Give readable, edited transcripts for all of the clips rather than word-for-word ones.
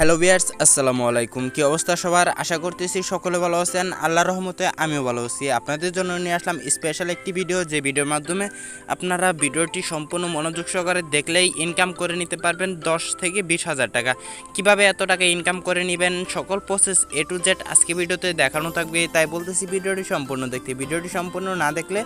Hello viewers, আসসালামু আলাইকুম। কি অবস্থা সবার? আশা করতেছি সকলে ভালো আছেন। আল্লাহর রহমতে আমিও ভালো আছি। আপনাদের জন্য নিয়ে আসলাম স্পেশাল একটি ভিডিও, যে ভিডিওর মাধ্যমে আপনারা ভিডিওটি সম্পূর্ণ মনোযোগ সহকারে দেখলেই ইনকাম করে নিতে পারবেন 10 থেকে 20,000 টাকা। কিভাবে এত টাকা ইনকাম করে নেবেন, সকল প্রসেস A to Z আজকে ভিডিওতে দেখানো থাকবে। তাই বলতেছি ভিডিওটি সম্পূর্ণ দেখতে। ভিডিওটি সম্পূর্ণ না দেখলে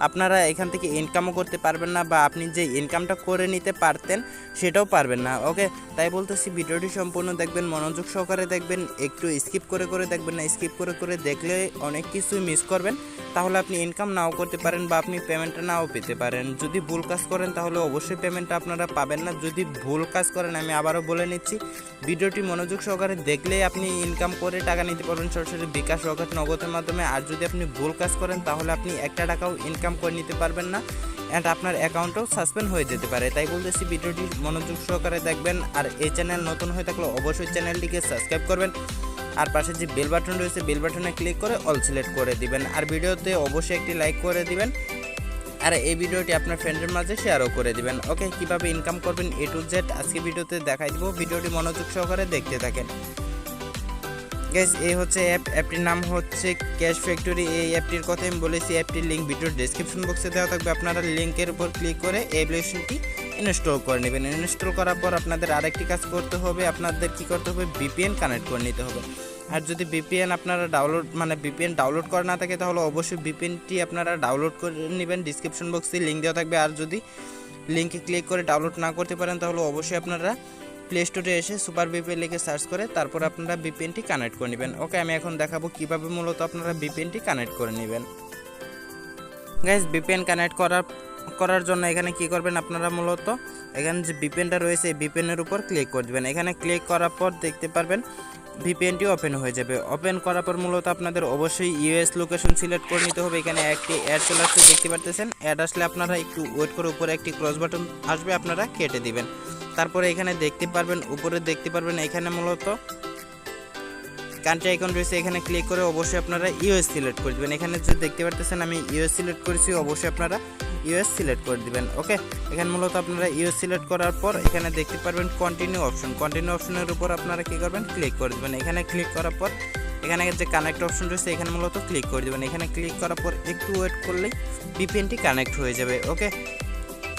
আপনারা এখান থেকে ইনকামও করতে পারবেন না, বা আপনি যে ইনকামটা করে নিতে পারতেন সেটাও পারবেন না। ওকে, তাই বলতেছি ভিডিওটি সম্পূর্ণ দেখবেন, মনোযোগ সহকারে দেখবেন, একটু স্কিপ করে করে দেখবেন না। স্কিপ করে করে দেখলে অনেক কিছু মিস করবেন, তাহলে আপনি ইনকাম নাও করতে পারেন বা আপনি পেমেন্টটা নাও পেতে পারেন। যদি ভুল কাজ করেন তাহলে অবশ্যই পেমেন্টটা আপনারা পাবেন না। যদি ভুল কাজ করেন, আমি আবারও বলে নিচ্ছি, ভিডিওটি মনোযোগ সহকারে দেখলেই আপনি ইনকাম করে টাকা নিতে পারবেন সরাসরি বিকাশ, রকেট, নগদের মাধ্যমে। আর যদি আপনি ভুল কাজ করেন তাহলে আপনি একটা টাকাও ইনকাম করে নিতে পারবেন না, অ্যান্ড আপনার অ্যাকাউন্টও সাসপেন্ড হয়ে যেতে পারে। তাই বলতেছি ভিডিওটি মনোযোগ সহকারে দেখবেন। আর এই চ্যানেল নতুন হয়ে থাকলে অবশ্যই চ্যানেলটিকে সাবস্ক্রাইব করবেন, আর পাশে যে বেল বাটন রয়েছে বেল বাটনে ক্লিক করে অল সিলেক্ট করে দিবেন। আর ভিডিওতে অবশ্যই একটি লাইক করে দিবেন, আর এই ভিডিওটি আপনার ফ্রেন্ডের মাঝে শেয়ারও করে দিবেন। ওকে, কিভাবে ইনকাম করবেন A to Z আজকে ভিডিওতে দেখাই দিব। ভিডিওটি মনোযোগ সহকারে দেখতে থাকেন। গাইস, এই হচ্ছে অ্যাপটির নাম হচ্ছে ক্যাশ ফ্যাক্টরি। এই অ্যাপটির কথা আমি বলেছি, অ্যাপটির লিঙ্ক ভিডিওর ডেসক্রিপশন বক্সে দেওয়া থাকবে। আপনারা লিঙ্কের উপর ক্লিক করে অ্যাপ্লিকেশনটি ইনস্টল করে নেবেন। ইনস্টল করার পর আপনাদের আরেকটি কাজ করতে হবে, আপনাদের কি করতে হবে, VPN কানেক্ট করে নিতে হবে। আর যদি VPN আপনারা VPN ডাউনলোড করা না থাকে তাহলে অবশ্যই VPNটি আপনারা ডাউনলোড করে নেবেন। ডেসক্রিপশন বক্সে লিঙ্ক দেওয়া থাকবে। আর যদি লিঙ্কে ক্লিক করে ডাউনলোড না করতে পারেন তাহলে অবশ্যই আপনারা প্লে স্টোরে এসে সুপার VPN লিখে সার্চ করে তারপর আপনারা VPNটি কানেক্ট করে নেবেন। ওকে, আমি এখন দেখাবো কিভাবে মূলত আপনারা VPNটি কানেক্ট করে নেবেন। গাইস, VPN কানেক্ট করার জন্য এখানে কি করবেন, আপনারা মূলত এখানে যে VPNটা রয়েছে এই VPNের উপর ক্লিক করে দেবেন। এখানে ক্লিক করার পর দেখতে পারবেন VPNটি ওপেন হয়ে যাবে। ওপেন করার পর মূলত আপনাদের অবশ্যই US লোকেশন সিলেক্ট করে নিতে হবে। এখানে একটি অ্যাড চলে আসছে, দেখতে পারতেছেন। অ্যাড আসলে আপনারা একটু ওয়েট করে উপরে একটি ক্রস বাটন আসবে, আপনারা কেটে দিবেন। তারপরে এখানে দেখতে পারবেন, উপরে দেখতে পারবেন এখানে মূলত কান্ট্রি আইকন রয়েছে। এখানে ক্লিক করে অবশ্যই আপনারা US সিলেক্ট করে দেবেন। এখানে যে দেখতে পারতেছেন আমি US সিলেক্ট করেছি, অবশ্যই আপনারা US সিলেক্ট করে দিবেন। ওকে, এখানে মূলত আপনারা US সিলেক্ট করার পর এখানে দেখতে পারবেন কন্টিনিউ অপশনের উপর আপনারা কি করবেন, ক্লিক করে দেবেন। এখানে ক্লিক করার পর এখানে যে কানেক্ট অপশন রয়েছে এখানে মূলত ক্লিক করে দেবেন। এখানে ক্লিক করার পর একটু ওয়েট করলেই VPNটি কানেক্ট হয়ে যাবে। ওকে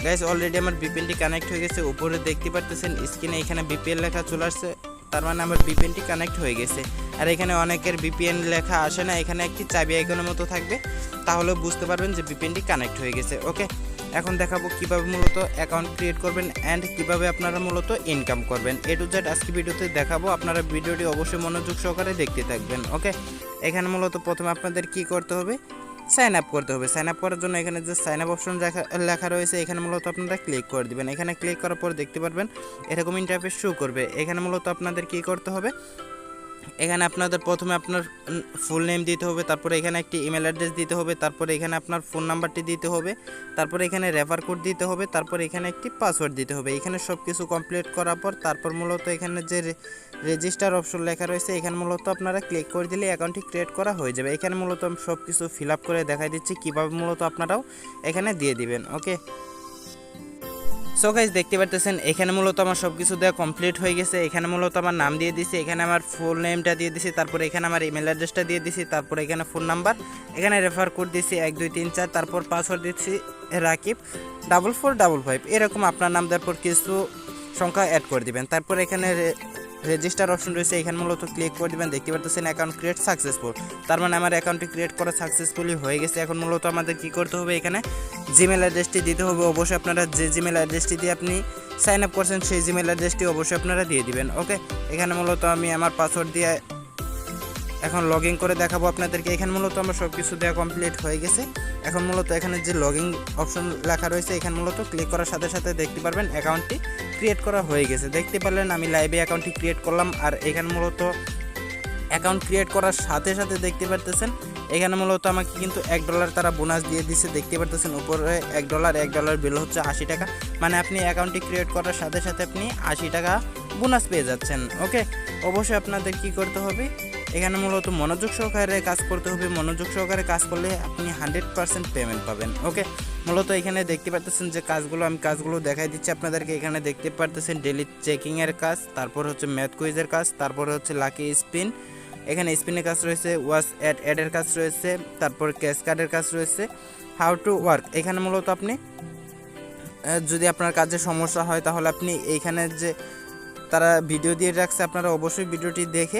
গাইস, অলরেডি আমার VPNটি কানেক্ট হয়ে গেছে। উপরে দেখতে পারতেছেন স্ক্রিনে এখানে VPN লেখা চলে আসছে, তার মানে আমার VPNটি কানেক্ট হয়ে গেছে। আর এখানে অনেকের VPN লেখা আসে না, এখানে একটি চাবি আইকনের মতো থাকবে, তাহলে বুঝতে পারবেন যে VPNটি কানেক্ট হয়ে গেছে। ওকে, এখন দেখাবো কিভাবে মূলত অ্যাকাউন্ট ক্রিয়েট করবেন অ্যান্ড কিভাবে আপনারা মূলত ইনকাম করবেন। A to Z আজকে ভিডিওতে দেখাবো, আপনারা ভিডিওটি অবশ্যই মনোযোগ সহকারে দেখতে থাকবেন। ওকে, এখানে মূলত প্রথমে আপনাদের কি করতে হবে, সাইন আপ করতে হবে। সাইন আপ করার জন্য এখানে যে সাইন আপ অপশন লেখা রয়েছে এখানে মূলত আপনারা ক্লিক করে দিবেন। এখানে ক্লিক করার পর দেখতে পারবেন এরকম ইন্টারফেস শো করবে। এখানে মূলত আপনাদের কি করতে হবে, এখানে আপনাদের প্রথমে আপনার ফুল নেম দিতে হবে, তারপরে এখানে একটি ইমেল অ্যাড্রেস দিতে হবে, তারপরে এখানে আপনার ফোন নাম্বারটি দিতে হবে, তারপরে এখানে রেফার কোড দিতে হবে, তারপরে এখানে একটি পাসওয়ার্ড দিতে হবে। এখানে সব কিছু কমপ্লিট করার পর তারপর মূলত এখানে যে রেজিস্টার অপশন লেখা রয়েছে এখানে মূলত আপনারা ক্লিক করে দিলে অ্যাকাউন্টটি ক্রিয়েট করা হয়ে যাবে। এখানে মূলত আমি সব কিছু ফিল আপ করে দেখাই দিচ্ছি কীভাবে মূলত আপনারাও এখানে দিয়ে দিবেন। ওকে, সো গাইস, দেখতে পারতেছেন এখানে মূলত আমার সব কিছু দেওয়া কমপ্লিট হয়ে গেছে। এখানে মূলত আমার নাম দিয়ে দিছি, এখানে আমার ফুল নেমটা দিয়ে দিছি, তারপরে এখানে আমার ইমেল অ্যাড্রেসটা দিয়ে দিছি, তারপরে এখানে ফোন নাম্বার, এখানে রেফার কোড দিছি 1 2 3 4, তারপর পাসওয়ার্ড দিচ্ছি রাকিব 4455। এরকম আপনার নাম দেওয়ার পর কিছু সংখ্যা অ্যাড করে দিবেন। তারপর এখানে রেজিস্টার অপশন রয়েছে, এখানে মূলত ক্লিক করে দিবেন। দেখতে পারতেছেন অ্যাকাউন্ট ক্রিয়েট সাকসেসফুল, তার মানে আমার অ্যাকাউন্টটি ক্রিয়েট করা সাকসেসফুলি হয়ে গেছে। এখন মূলত আমাদের কি করতে হবে, এখানে জিমেল অ্যাড্রেসটি দিতে হবে। অবশ্যই আপনারা যে জিমেল অ্যাড্রেসটি দিয়ে আপনি সাইন আপ করছেন সেই জিমেল অ্যাড্রেসটি অবশ্যই আপনারা দিয়ে দিবেন। ওকে, এখানে মূলত আমি আমার পাসওয়ার্ড দিয়ে এখন লগ ইন করে দেখাবো আপনাদেরকে। এখানে মূলত আমার সব কিছু দেওয়া কমপ্লিট হয়ে গেছে। এখন মূলত এখানে যে লগ ইন অপশন লেখা রয়েছে এখানে মূলত ক্লিক করার সাথে সাথে দেখতে পারবেন অ্যাকাউন্টটি ক্রিয়েট করা হয়ে গেছে। দেখতে পারলেন আমি লাইভে অ্যাকাউন্টটি ক্রিয়েট করলাম। আর এখানে মূলত অ্যাকাউন্ট ক্রিয়েট করার সাথে সাথে দেখতে পারতেছেন এখানে মূলত আমাকে কিন্তু $1 তারা বোনাস দিয়ে দিচ্ছে। দেখতে পারতেছেন উপরে $1 বিল হচ্ছে 80 টাকা, মানে আপনি অ্যাকাউন্টটি ক্রিয়েট করার সাথে সাথে আপনি 80 টাকা বোনাস পেয়ে যাচ্ছেন। ওকে, অবশ্যই আপনাদের কি করতে হবে, এখানে মূলত মনোযোগ সহকারে কাজ করতে হবে। মনোযোগ সহকারে কাজ করলে আপনি 100% পেমেন্ট পাবেন। ওকে, মূলত এখানে দেখতে পারতেছেন যে আমি কাজগুলো দেখাই দিচ্ছি আপনাদেরকে। এখানে দেখতে পারতেছেন ডেলি চেকিংয়ের কাজ, তারপর হচ্ছে ম্যাথ কুইজের কাজ, তারপর হচ্ছে লাকি স্পিন, এখানে স্পিনের কাজ রয়েছে, ওয়াচ অ্যাডের কাজ রয়েছে, তারপর ক্যাশ কার্ডের কাজ রয়েছে, হাউ টু ওয়ার্ক। এখানে মূলত আপনি যদি আপনার কাজে সমস্যা হয় তাহলে আপনি এইখানে যে তারা ভিডিও দিয়ে রাখছে, আপনারা অবশ্যই ভিডিওটি দেখে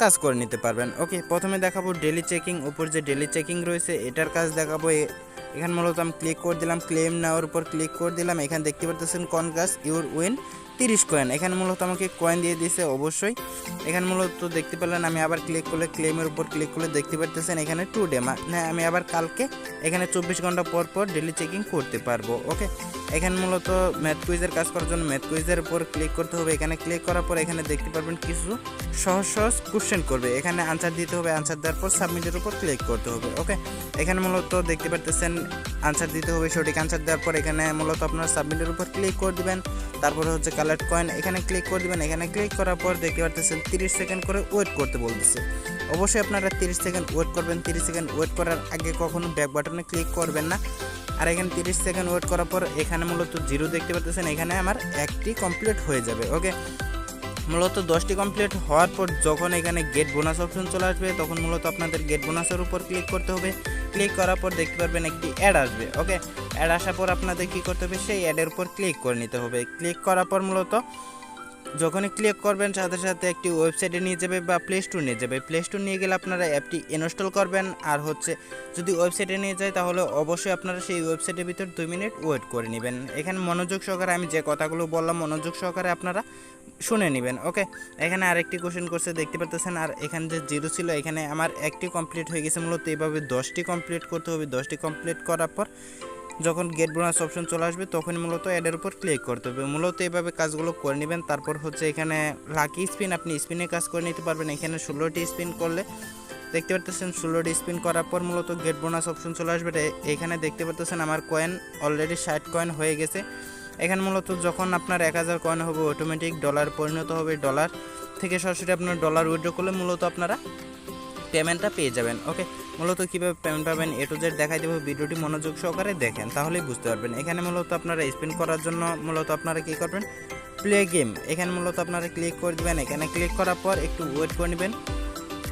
কাজ করে নিতে পারবেন। ওকে, প্রথমে দেখাবো ডেলি চেকিং। উপর যে ডেলি চেকিং রয়েছে এটার কাজ দেখাবো। এখানে মূলত আমি ক্লিক করে দিলাম, ক্লেম নেওয়ার উপর ক্লিক করে দিলাম। এখানে দেখতে পাচ্ছেন কনগ্রাস ইউর উইন 30 কয়েন। এখানে মূলত আমাকে কয়েন দিয়ে দিয়েছে অবশ্যই। এখানে মূলত দেখতে পেলেন আমি আবার ক্লিক করলে ক্লেমের উপর ক্লিক করলে দেখতে পাচ্ছেন এখানে 2 ডে, মানে আমি আবার কালকে এখানে 24 ঘন্টা পর পর ডেলি চেকিং করতে পারবো। ওকে, এখানে মূলত ম্যাথ কুইজের কাজ করার জন্য ম্যাথ কুইজের উপর ক্লিক করতে হবে। এখানে ক্লিক করার পর এখানে দেখতে পারবেন কিছু সহজ সহজ কোশ্চেন করবে, এখানে আনসার দিতে হবে। আনসার দেওয়ার পর সাবমিটের উপর ক্লিক করতে হবে। ওকে, এখানে মূলত দেখতে পাচ্ছেন আনসার দিতে হবে। সঠিক আনসার দেওয়ার পর এখানে মূলত আপনার সাবমিটের উপর ক্লিক করে দিবেন। তারপরে হচ্ছে কালেক্ট কয়েন, এখানে ক্লিক করে দিবেন। এখানে ক্লিক করার পর দেখতে পাচ্ছেন 30 সেকেন্ড করে ওয়েট করতে বলতেছে। অবশ্যই আপনারা 30 সেকেন্ড ওয়েট করবেন। 30 সেকেন্ড ওয়েট করার আগে কখনো ব্যাক বাটনে ক্লিক করবেন না। আর এখানে 30 সেকেন্ড ওয়েট করার পর এখানে মূলত 0 দেখতে পাচ্ছেন, এখানে আমার একটি কমপ্লিট হয়ে যাবে। ওকে, মূলত 10টি কমপ্লিট হওয়ার পর যখন এখানে গেট বোনাস অপশন চলে আসবে তখন মূলত আপনাদের গেট বোনাসের উপর ক্লিক করতে হবে। ক্লিক করার পর দেখতে পারবেন একটি অ্যাড আসবে। ওকে, অ্যাড আসার পর আপনাদের কী করতে হবে, সেই অ্যাডের উপর ক্লিক করে নিতে হবে। ক্লিক করার পর মূলত যখনই ক্লিক করবেন সাথে সাথে একটি ওয়েবসাইটে নিয়ে যাবে বা প্লে স্টোর নিয়ে যাবে। প্লে স্টোর নিয়ে গেলে আপনারা অ্যাপটি ইনস্টল করবেন। আর হচ্ছে যদি ওয়েবসাইটে নিয়ে যায় তাহলে অবশ্যই আপনারা সেই ওয়েবসাইটের ভিতর 2 মিনিট ওয়েট করে নেবেন। এখানে মনোযোগ সহকারে আমি যে কথাগুলো বললাম মনোযোগ সহকারে আপনারা শুনে নেবেন। ওকে, এখানে আরেকটি কোশ্চেন করছে দেখতে পাচ্ছেন, আর এখানে যে 0 ছিল এখানে আমার একটি কমপ্লিট হয়ে গেছে। মূলত এইভাবে 10টি কমপ্লিট করতে হবে। 10টি কমপ্লিট করার পর যখন গেট বোনাস অপশন চলে আসবে তখন মূলত অ্যাডের উপর ক্লিক করতে হবে। মূলত এইভাবে কাজগুলো করে নেবেন। তারপর হচ্ছে এখানে লাকি স্পিন, আপনি স্পিনে কাজ করে নিতে পারবেন। এখানে 16টি স্পিন করলে দেখতে পাচ্ছেন 16টি স্পিন করার পর মূলত গেট বোনাস অপশন চলে আসবে। এখানে দেখতে পাচ্ছেন আমার কয়েন অলরেডি 60 কয়েন হয়ে গেছে। এখানে মূলত যখন আপনার 1000 কয়েন হবে অটোমেটিক ডলার পরিণত হবে। ডলার থেকে সরাসরি আপনার ডলার উইথড্র করলে মূলত আপনারা পেমেন্টটা পেয়ে যাবেন। ওকে, মূলত কীভাবে পেমেন্ট পাবেন এ টু জেড দেখাই দেবো। ভিডিওটি মনোযোগ সহকারে দেখেন তাহলেই বুঝতে পারবেন। এখানে মূলত আপনারা স্পিন করার জন্য মূলত আপনারা কী করবেন, প্লে গেম, এখানে মূলত আপনারা ক্লিক করে দেবেন। এখানে ক্লিক করার পর একটু ওয়েট করে নেবেন।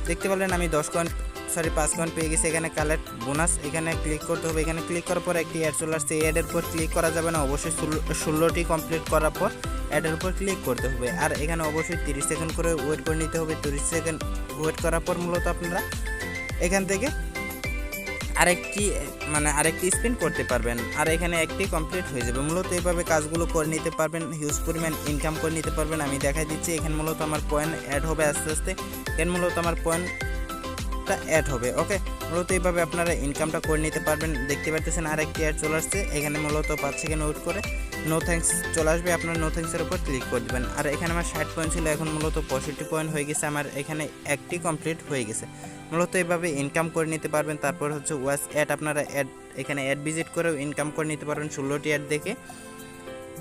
দেখতে পারলেন আমি 5 কয়েন পেয়ে গেছি। এখানে কালেক্ট বোনাস, এখানে ক্লিক করতে হবে। এখানে ক্লিক করার পর একটি অ্যাড চলে আসছে। অ্যাডের উপর ক্লিক করা যাবে না, অবশ্যই 16টি কমপ্লিট করার পর অ্যাডের উপর ক্লিক করতে হবে। আর এখানে অবশ্যই 30 সেকেন্ড করে ওয়েট করে নিতে হবে। 30 সেকেন্ড ওয়েট করার পর মূলত আপনারা এখান থেকে আরেকটি স্পিন করতে পারবেন। আর এখানে একটি কমপ্লিট হয়ে যাবে। মূলত এইভাবে কাজগুলো করে নিতে পারবেন, হিউজ পরিমাণ ইনকাম করে নিতে পারবেন। আমি দেখাই দিচ্ছি। এখানে মূলত আমার পয়েন্ট অ্যাড হবে আস্তে আস্তে। এখানে মূলত আমার পয়েন্টটা অ্যাড হবে। ওকে, মূলত এইভাবে আপনারা ইনকামটা করে নিতে পারবেন। দেখতে পাচ্ছেন আরেকটি অ্যাড চলে আসছে। এখানে মূলত 5 সেকেন্ড ওয়েট করে নো থ্যাঙ্কস চলে আসবে। আপনার নো থ্যাঙ্কসের উপর ক্লিক করে দেবেন। আর এখানে আমার 60 পয়েন্ট ছিল, এখন মূলত 65 পয়েন্ট হয়ে গেছে। আমার এখানে একটি কমপ্লিট হয়ে গেছে। মূলত এইভাবে ইনকাম করে নিতে পারবেন। তারপর হচ্ছে ওয়াচ অ্যাড, আপনারা এখানে অ্যাড ভিজিট করেও ইনকাম করে নিতে পারবেন। 16টি অ্যাড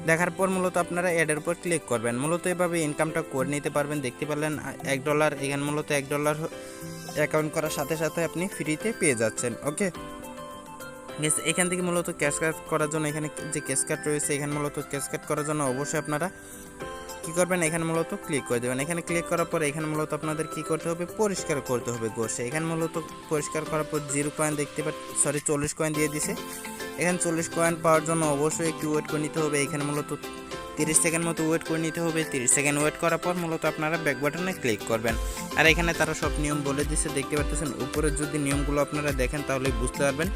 দেখার পর মূলত আপনারা অ্যাডের উপর ক্লিক করবেন। মূলত এইভাবে ইনকামটা করে নিতে পারবেন। দেখতে পারলেন $1, এখানে মূলত $1 অ্যাকাউন্ট করার সাথে সাথে আপনি ফ্রিতে পেয়ে যাচ্ছেন। ওকে, এখান থেকে মূলত ক্যাশ কাট করার জন্য এখানে যে ক্যাশ কাট রয়েছে, এখানে মূলত ক্যাশ কাট করার জন্য অবশ্যই আপনারা কী করবেন, এখানে মূলত ক্লিক করে দেবেন। এখানে ক্লিক করার পর এখানে মূলত আপনাদের কী করতে হবে, পরিষ্কার করতে হবে গোশে। এখানে মূলত পরিষ্কার করার পর 0 কয়েন 40 কয়েন দিয়ে দিছে। এখানে 40 কয়েন পাওয়ার জন্য অবশ্যই একটু ওয়েট করে নিতে হবে। এখানে মূলত 30 সেকেন্ড মতো ওয়েট করে নিতে হবে। 30 সেকেন্ড ওয়েট করার পর মূলত আপনারা ব্যাক বাটনে ক্লিক করবেন। আর এখানে তারা সব নিয়ম বলে দিচ্ছে, দেখতে পাচ্ছেন। উপরে যদি নিয়মগুলো আপনারা দেখেন তাহলেই বুঝতে পারবেন,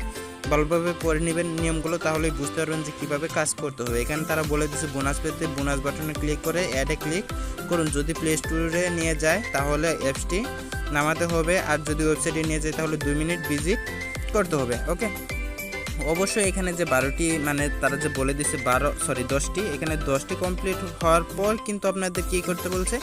ভালোভাবে পড়ে নেবেন নিয়মগুলো, তাহলেই বুঝতে পারবেন যে কীভাবে কাজ করতে হবে। এখানে তারা বলে দিচ্ছে বোনাস পেতে বোনাস বাটনে ক্লিক করে অ্যাডে ক্লিক করুন। যদি প্লে স্টোরে নিয়ে যায় তাহলে অ্যাপসটি নামাতে হবে, আর যদি ওয়েবসাইটে নিয়ে যায় তাহলে 2 মিনিট ভিজিট করতে হবে। ওকে, অবশ্যই এখানে যে 12টি তারা যে বলে দিচ্ছে 10টি, এখানে 10টি কমপ্লিট হওয়ার পর কিন্তু আপনাদের কী করতে বলছে,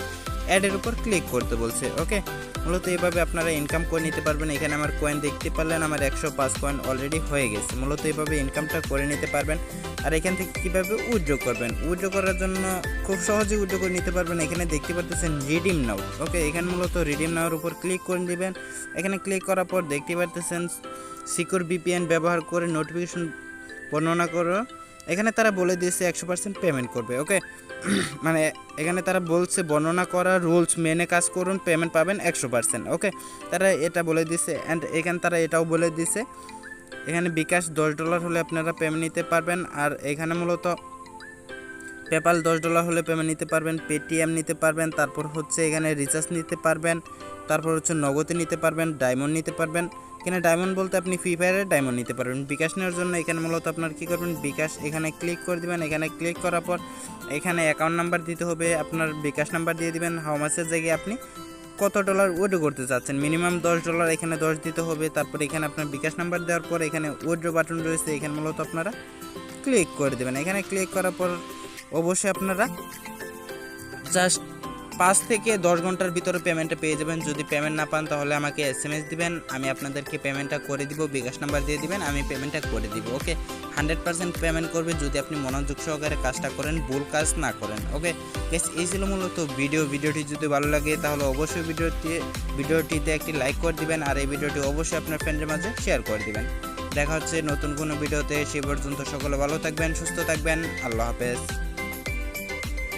অ্যাডের উপর ক্লিক করতে বলছে। ওকে, মূলত এইভাবে আপনারা ইনকাম করে নিতে পারবেন। এখানে আমার কয়েন দেখতে পারলেন আমার 105 কয়েন অলরেডি হয়ে গেছে। মূলত এইভাবে ইনকামটা করে নিতে পারবেন। আর এখান থেকে কীভাবে উইথড্র করবেন, উইথড্র করার জন্য খুব সহজেই উইথড্র করে নিতে পারবেন। এখানে দেখতে পাচ্ছেন রিডিম নাও। ওকে, এখানে মূলত রিডিম নাওর উপর ক্লিক করে দেবেন। এখানে ক্লিক করার পর দেখতে পাচ্ছেন সিকিউর VPN ব্যবহার করে বর্ণনা করো। এখানে তারা বলে দিয়েছে 100% পেমেন্ট করবে। ওকে, মানে এখানে তারা বলছে বর্ণনা করা রুলস মেনে কাজ করুন, পেমেন্ট পাবেন 100%। ওকে, তারা এটা বলে দিয়েছে। অ্যান্ড এখানে তারা এটাও বলে দিয়েছে এখানে বিকাশ $10 হলে আপনারা পেমেন্ট নিতে পারবেন। আর এখানে মূলত পেপাল $10 হলে পেমেন্ট নিতে পারবেন, পেটিএম নিতে পারবেন, তারপর হচ্ছে এখানে রিচার্জ নিতে পারবেন, তারপর হচ্ছে নগদে নিতে পারবেন, ডায়মন্ড নিতে পারবেন। এখানে ডায়মন্ড বলতে আপনি ফ্রি ফায়ারের ডায়মন্ড নিতে পারবেন। বিকাশ নেওয়ার জন্য এখানে মূলত আপনার কী করবেন, বিকাশ এখানে ক্লিক করে দেবেন। এখানে ক্লিক করার পর এখানে অ্যাকাউন্ট নাম্বার দিতে হবে, আপনার বিকাশ নাম্বার দিয়ে দিবেন। হাউ মাসের জায়গায় আপনি কত ডলার উইথড্র করতে চাচ্ছেন, মিনিমাম $10, এখানে 10 দিতে হবে। তারপর এখানে আপনার বিকাশ নাম্বার দেওয়ার পর এখানে উইথড্র বাটন রয়েছে, এখানে মূলত আপনারা ক্লিক করে দেবেন। এখানে ক্লিক করার পর অবশ্যই আপনারা জাস্ট 5 থেকে 10 ঘন্টার ভিতরে পেমেন্টটা পেয়ে যাবেন। যদি পেমেন্ট না পান তাহলে আমাকে SMS দিবেন, আমি আপনাদেরকে পেমেন্টটা করে দিব। বিকাশ নাম্বার দিয়ে দিবেন, আমি পেমেন্টটা করে দিব। ওকে, 100% পেমেন্ট করবে যদি আপনি মনোযোগ সহকারে কাজটা করেন, ভুল কাজ না করেন। ওকে গাইস, এই ছিল মূলত ভিডিওটি যদি ভালো লাগে তাহলে অবশ্যই ভিডিওটিতে একটি লাইক করে দিবেন, আর এই ভিডিওটি অবশ্যই আপনার ফ্রেন্ডের মাঝে শেয়ার করে দিবেন। দেখা হচ্ছে নতুন কোনো ভিডিওতে, সে পর্যন্ত সকলে ভালো থাকবেন, সুস্থ থাকবেন, আল্লাহ হাফেজ।